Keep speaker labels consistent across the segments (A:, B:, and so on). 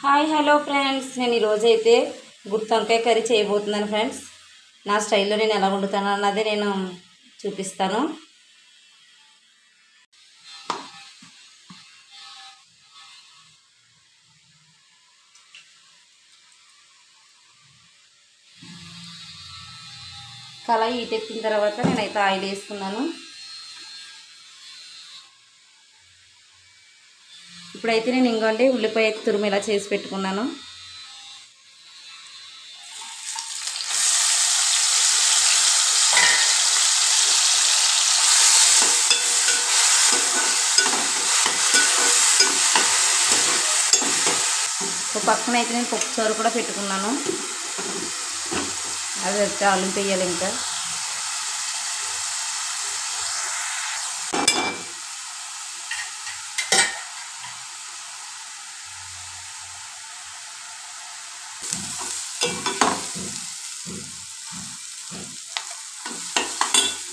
A: Hi hello friends, నేను ఈరోజైతే గుత్తి వంకాయ కర్రీ చేయబోతున్నాను ఫ్రెండ్స్. నా స్టైల్లో నేను ఎలా వండుతాను అన్నది నేను చూపిస్తాను. కళాయి హీటెక్కిన తర్వాత నేనైతే ఆయిల్ వేసుకున్నాను. ఇప్పుడైతే నేను ఇంకోండి ఉల్లిపాయ తురుము ఇలా చేసి పెట్టుకున్నాను. ఒక పక్కన అయితే నేను పప్పు చారు కూడా పెట్టుకున్నాను. అది వచ్చి ఆలు వేయాలి. ఇంకా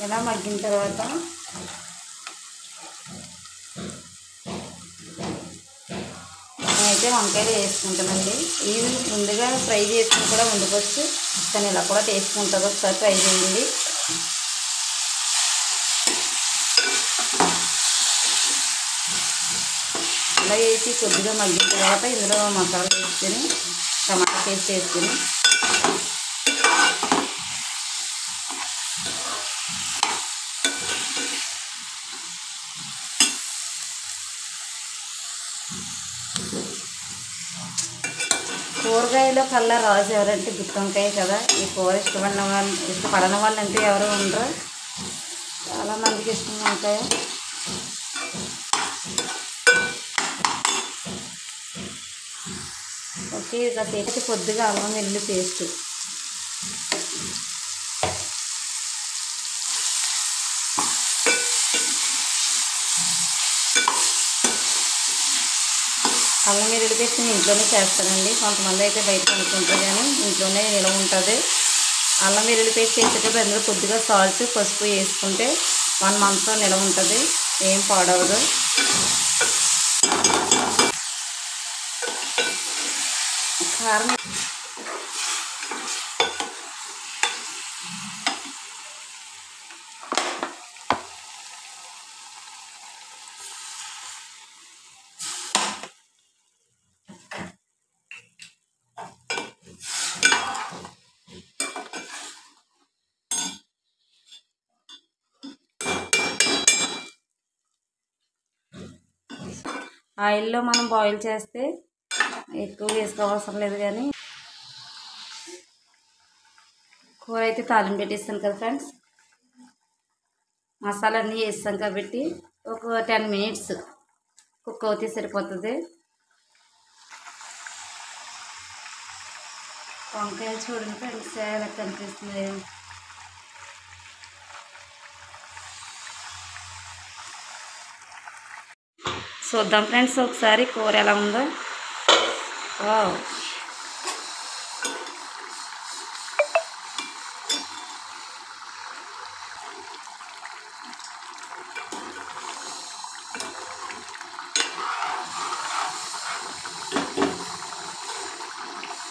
A: ఇలా మగ్గిన తర్వాత నేనైతే వంకాయలు వేసుకుంటానండి. ఇవి ముందుగా ఫ్రై చేసుకుని కూడా వండుకోవచ్చు, కానీ ఇలా కూడా టేస్ట్ ఉంటుంది. ఒకసారి ట్రై చేయండి. ఇలా వేసి కొద్దిగా మగ్గిన తర్వాత ఇందులో మసాలా వేసుకొని టమాటా పేస్ట్ వేసుకొని కూరగాయలో కల్లా రాజు ఎవరంటే గుత్తి వంకాయ కదా. ఈ కూర ఇష్టపడని వాళ్ళు అంటే ఎవరు ఉండరు. చాలామందికి ఇష్టం వంకాయ. ఓకే, కాసేపు కొద్దిగా అల్లం వెల్లుల్లి పేస్ట్, అల్లం వెల్లుల్లి పేస్ట్ నేను ఇంట్లోనే చేస్తానండి. కొంతమంది అయితే బయట కొనుక్కుంటారు, కానీ ఇంట్లోనే నిలవ ఉంటుంది. అల్లం వెల్లుల్లి పేస్ట్ చేసేటప్పుడు అందులో కొద్దిగా సాల్ట్ పసుపు వేసుకుంటే 1 మంత్ నిలవ ఉంటుంది, ఏం పాడవదు. కారం ఆయిల్లో మనం బాయిల్ చేస్తే ఎక్కువ వేసుకోవసరం లేదు. కానీ కూర అయితే తాలింపు పెట్టేస్తాను కదా ఫ్రెండ్స్. మసాలా అన్నీ వేస్తాం కాబట్టి ఒక 10 మినిట్స్ కుక్ అవుతే సరిపోతుంది. వంకాయలు చూడండి ఫ్రెండ్స్ ఎలా కనిపిస్తుంది. చూద్దాం ఫ్రెండ్స్ ఒకసారి కూర ఎలా ఉందో. వావ్,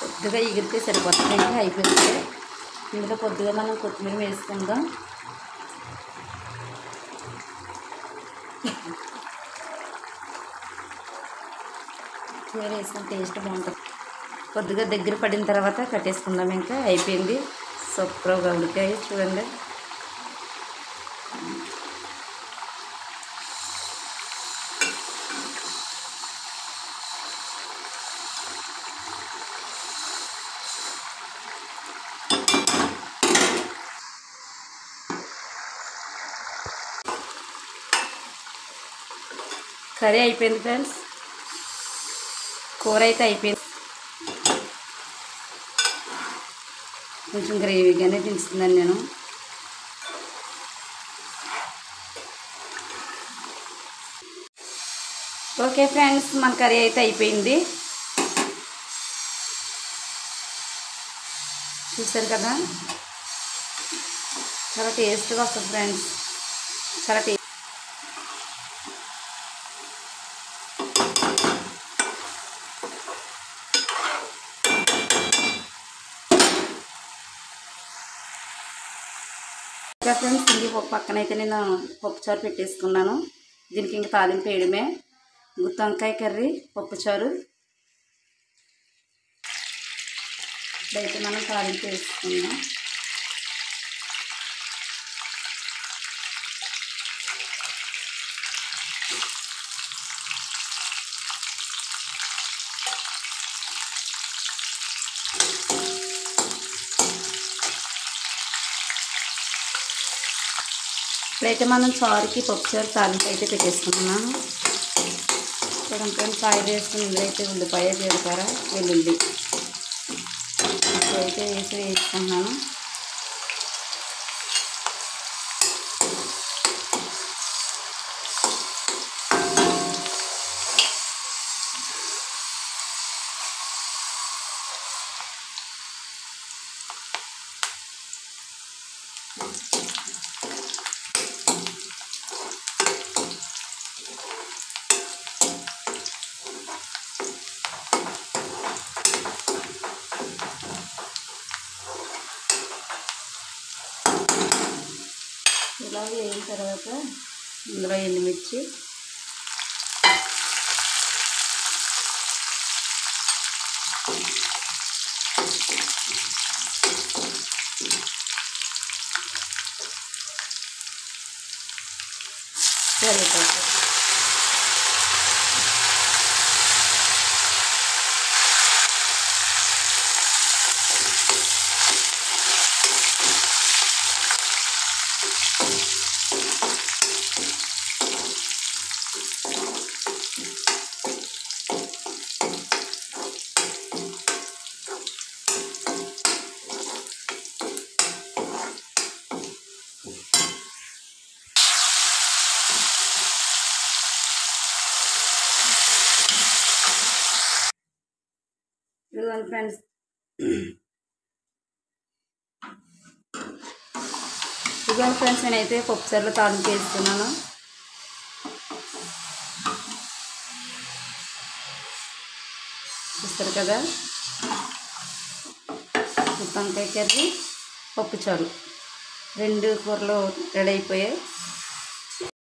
A: కొద్దిగా ఎగిరితే సరిపోతుంది. ఇంకా అయిపోతుంది. ఇందులో కొద్దిగా మనం కొత్తిమీర వేసుకుందాం. కూర వేసుకుని టేస్ట్ బాగుంటుంది. కొద్దిగా దగ్గర పడిన తర్వాత కట్టేసుకుందాం. ఇంకా అయిపోయింది. సూపర్గా ఉడికాయి చూడండి. కర్రీ అయిపోయింది ఫ్రెండ్స్. కూర అయితే అయిపోయింది. కొంచెం గ్రేవీగానే దించుతున్నాను నేను. ఓకే ఫ్రెండ్స్, మన కర్రీ అయితే అయిపోయింది. చూసారు కదా, చాలా టేస్ట్గా వస్తుంది ఫ్రెండ్స్. చాలా ఓకే ఫ్రెండ్స్, ఇంక ఒక పక్కనైతే నేను పప్పుచారు పెట్టేసుకున్నాను. దీనికి ఇంక తాలింపు వేయడమే. గుత్తి వంకాయ కర్రీ, పప్పుచారు. ఇప్పుడైతే మనం తాలింపు వేసుకుందాం. ఇప్పుడైతే మనం చారుకి పప్పుచారు తాలింపు అయితే పెట్టేసుకుంటున్నాను. చూడండి, కాయలు వేసుకుని ఇందులో అయితే ఉల్లిపాయ, జీలకర్ర, వెల్లుల్లి ఇప్పుడైతే వేసుకుంటున్నాను. ఇలా వేయిన తర్వాత ఇందులో ఎండుమిర్చి, కరివేపాకు, ఇదిగోండి ఫ్రెండ్స్. ఇదిగోండి ఫ్రెండ్స్, నేనైతే పప్పుచారులో తాలింపు వేస్తున్నాను. చూస్తారు కదా, గుత్తి వంకాయ కర్రీ, పప్పుచారు 2 కూరలు రెడీ అయిపోయాయి.